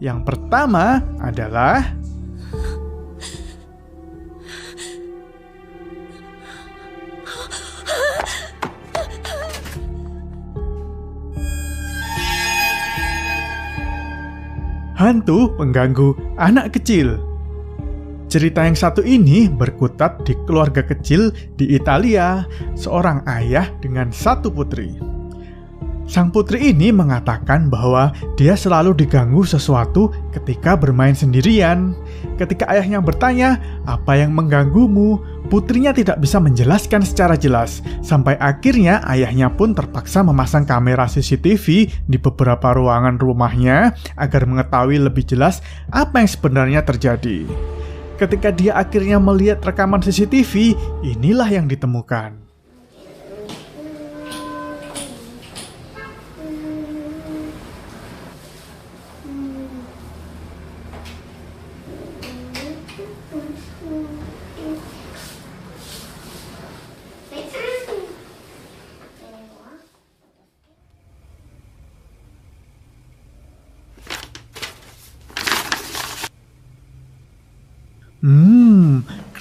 Yang pertama adalah hantu pengganggu anak kecil. Cerita yang satu ini berkutat di keluarga kecil di Italia, seorang ayah dengan satu putri. Sang putri ini mengatakan bahwa dia selalu diganggu sesuatu ketika bermain sendirian. Ketika ayahnya bertanya, "Apa yang mengganggumu?" putrinya tidak bisa menjelaskan secara jelas. Sampai akhirnya ayahnya pun terpaksa memasang kamera CCTV di beberapa ruangan rumahnya agar mengetahui lebih jelas apa yang sebenarnya terjadi. Ketika dia akhirnya melihat rekaman CCTV, inilah yang ditemukan.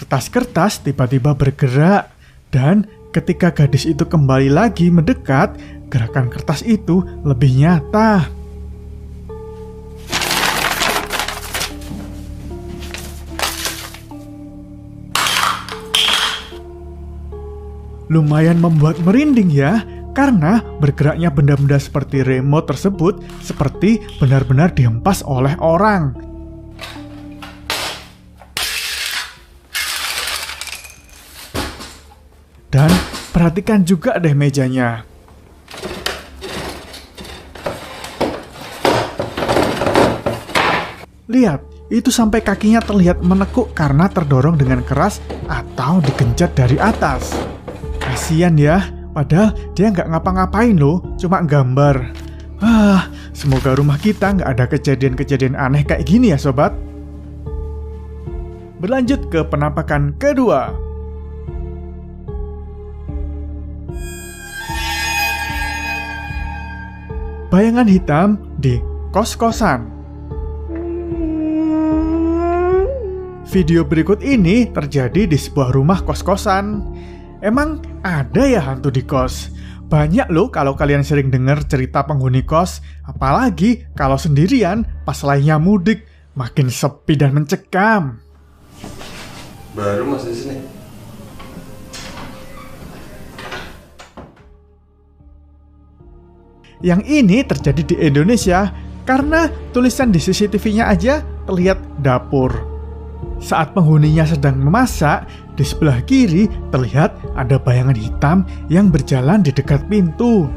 Kertas-kertas tiba-tiba bergerak, dan ketika gadis itu kembali lagi mendekat, gerakan kertas itu lebih nyata. Lumayan membuat merinding ya, karena bergeraknya benda-benda seperti remote tersebut seperti benar-benar dihempas oleh orang. Dan perhatikan juga deh mejanya. Lihat, itu sampai kakinya terlihat menekuk karena terdorong dengan keras atau digenjot dari atas. Kasian ya, padahal dia nggak ngapa-ngapain loh, cuma gambar. Semoga rumah kita nggak ada kejadian-kejadian aneh kayak gini ya sobat. Berlanjut ke penampakan kedua. Bayangan hitam di kos-kosan. Video berikut ini terjadi di sebuah rumah kos-kosan. Emang ada ya hantu di kos? Banyak loh kalau kalian sering dengar cerita penghuni kos, apalagi kalau sendirian pas lainnya mudik, makin sepi dan mencekam. Baru masih di sini. Yang ini terjadi di Indonesia karena tulisan di CCTV-nya aja terlihat dapur. Saat penghuninya sedang memasak, di sebelah kiri terlihat ada bayangan hitam yang berjalan di dekat pintu.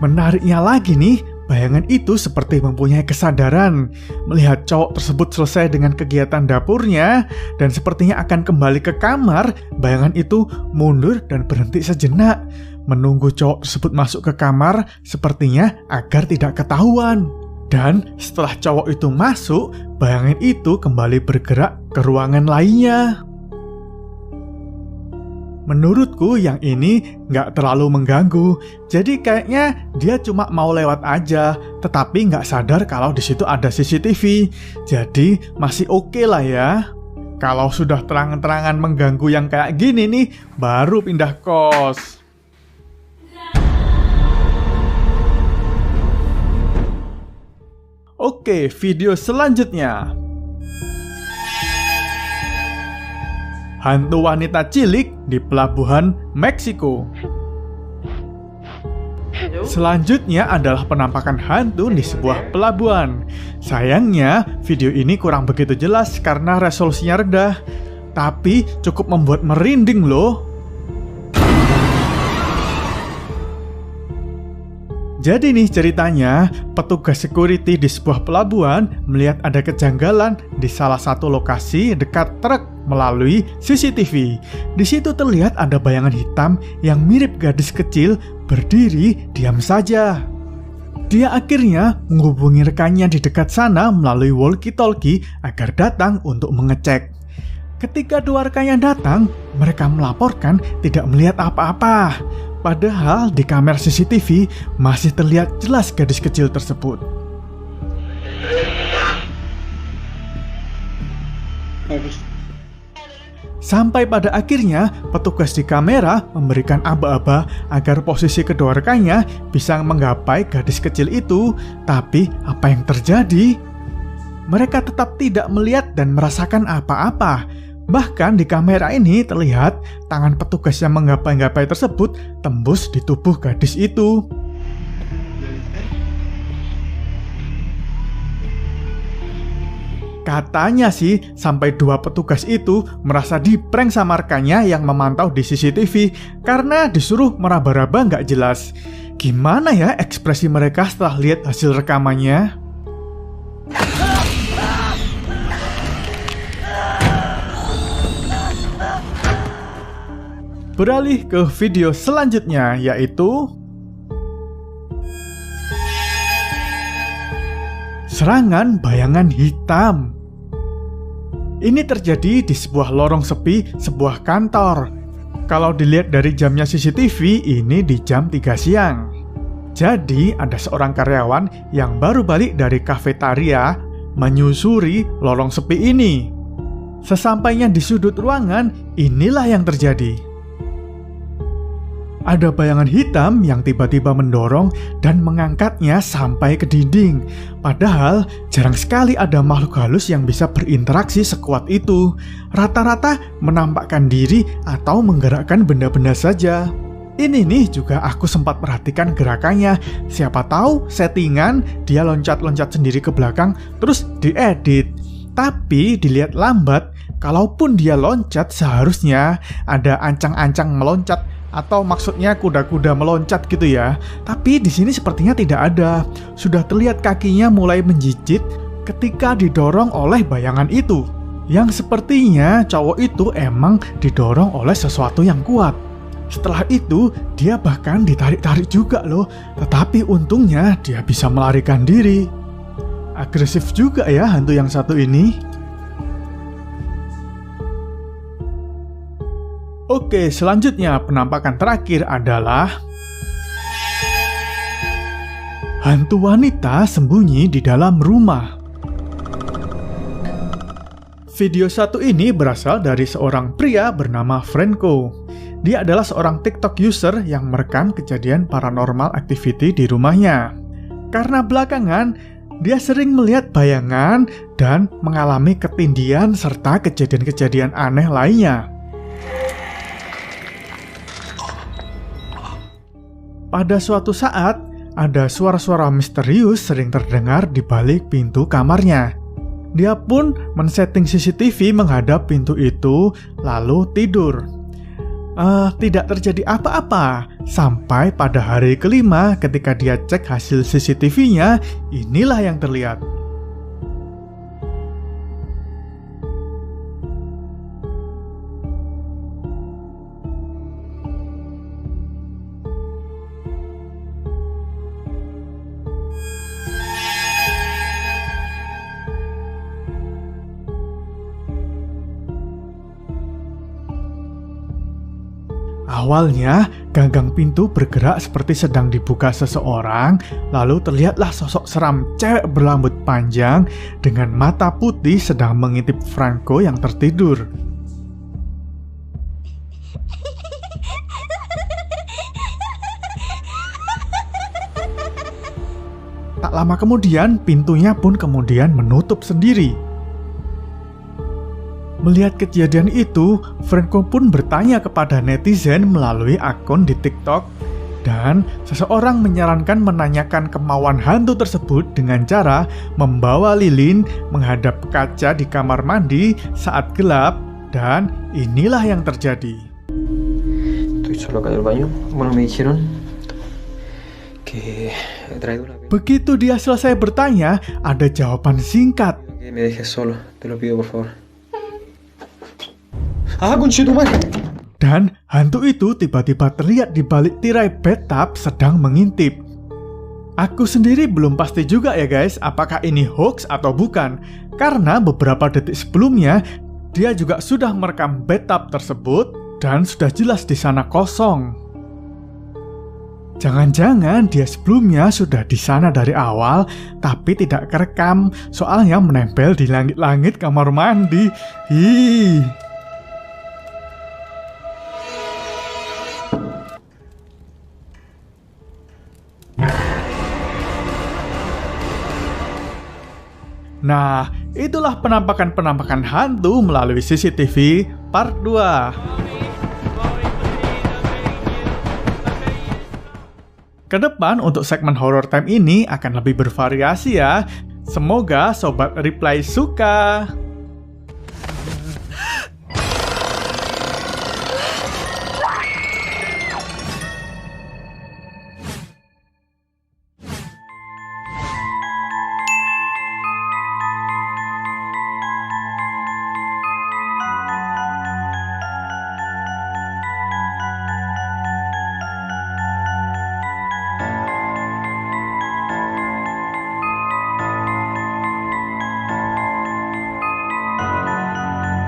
Menariknya lagi nih, bayangan itu seperti mempunyai kesadaran. Melihat cowok tersebut selesai dengan kegiatan dapurnya dan sepertinya akan kembali ke kamar, bayangan itu mundur dan berhenti sejenak. Menunggu cowok tersebut masuk ke kamar sepertinya agar tidak ketahuan. Dan setelah cowok itu masuk, bayangan itu kembali bergerak ke ruangan lainnya. Menurutku yang ini nggak terlalu mengganggu. Jadi kayaknya dia cuma mau lewat aja, tetapi nggak sadar kalau di situ ada CCTV. Jadi masih oke lah ya. Kalau sudah terang-terangan mengganggu yang kayak gini nih, baru pindah kos. Oke, video selanjutnya. Hantu wanita cilik di pelabuhan Meksiko. Selanjutnya adalah penampakan hantu di sebuah pelabuhan. Sayangnya, video ini kurang begitu jelas karena resolusinya rendah, tapi cukup membuat merinding loh. Jadi nih ceritanya, petugas security di sebuah pelabuhan melihat ada kejanggalan di salah satu lokasi dekat truk melalui CCTV. Di situ terlihat ada bayangan hitam yang mirip gadis kecil berdiri diam saja. Dia akhirnya menghubungi rekannya di dekat sana melalui walkie-talkie agar datang untuk mengecek. Ketika dua rekannya datang, mereka melaporkan tidak melihat apa-apa. Padahal di kamera CCTV masih terlihat jelas gadis kecil tersebut. Sampai pada akhirnya, petugas di kamera memberikan aba-aba agar posisi kedua rekannya bisa menggapai gadis kecil itu. Tapi apa yang terjadi? Mereka tetap tidak melihat dan merasakan apa-apa. Bahkan di kamera ini terlihat tangan petugas yang menggapai-gapai tersebut tembus di tubuh gadis itu. Katanya sih, sampai 2 petugas itu merasa diprank sama rekannya yang memantau di CCTV karena disuruh meraba-raba nggak jelas. Gimana ya ekspresi mereka setelah lihat hasil rekamannya? Beralih ke video selanjutnya, yaitu serangan bayangan hitam. Ini terjadi di sebuah lorong sepi sebuah kantor. Kalau dilihat dari jamnya CCTV, ini di jam 3 siang. Jadi ada seorang karyawan yang baru balik dari kafetaria menyusuri lorong sepi ini. Sesampainya di sudut ruangan, inilah yang terjadi. Ada bayangan hitam yang tiba-tiba mendorong dan mengangkatnya sampai ke dinding. Padahal jarang sekali ada makhluk halus yang bisa berinteraksi sekuat itu. Rata-rata menampakkan diri atau menggerakkan benda-benda saja. Ini nih juga aku sempat perhatikan gerakannya. Siapa tahu settingan dia loncat-loncat sendiri ke belakang terus diedit. Tapi dilihat lambat, kalaupun dia loncat seharusnya ada ancang-ancang meloncat. Atau maksudnya kuda-kuda meloncat gitu ya. Tapi di sini sepertinya tidak ada. Sudah terlihat kakinya mulai menjijit ketika didorong oleh bayangan itu. Yang sepertinya cowok itu emang didorong oleh sesuatu yang kuat. Setelah itu dia bahkan ditarik-tarik juga loh. Tetapi untungnya dia bisa melarikan diri. Agresif juga ya hantu yang satu ini. Oke, selanjutnya penampakan terakhir adalah hantu wanita sembunyi di dalam rumah. Video satu ini berasal dari seorang pria bernama Franco. Dia adalah seorang TikTok user yang merekam kejadian paranormal activity di rumahnya. Karena belakangan, dia sering melihat bayangan dan mengalami ketindihan serta kejadian-kejadian aneh lainnya. Pada suatu saat, ada suara-suara misterius sering terdengar di balik pintu kamarnya. Dia pun men-setting CCTV menghadap pintu itu, lalu tidur. Tidak terjadi apa-apa, sampai pada hari kelima ketika dia cek hasil CCTV-nya, inilah yang terlihat. Awalnya, gagang pintu bergerak seperti sedang dibuka seseorang, lalu terlihatlah sosok seram cewek berambut panjang dengan mata putih sedang mengintip Franco yang tertidur. Tak lama kemudian, pintunya pun kemudian menutup sendiri. Melihat kejadian itu, Franco pun bertanya kepada netizen melalui akun di TikTok, dan seseorang menyarankan menanyakan kemauan hantu tersebut dengan cara membawa lilin menghadap kaca di kamar mandi saat gelap, dan inilah yang terjadi. Begitu dia selesai bertanya, ada jawaban singkat. Dan hantu itu tiba-tiba terlihat di balik tirai bathtub sedang mengintip. Aku sendiri belum pasti juga ya guys, apakah ini hoax atau bukan. Karena beberapa detik sebelumnya, dia juga sudah merekam bathtub tersebut dan sudah jelas di sana kosong. Jangan-jangan dia sebelumnya sudah di sana dari awal, tapi tidak kerekam, soalnya menempel di langit-langit kamar mandi. Ih. Nah, itulah penampakan-penampakan hantu melalui CCTV Part 2. Kedepan untuk segmen Horror Time ini akan lebih bervariasi ya. Semoga Sobat Reply suka.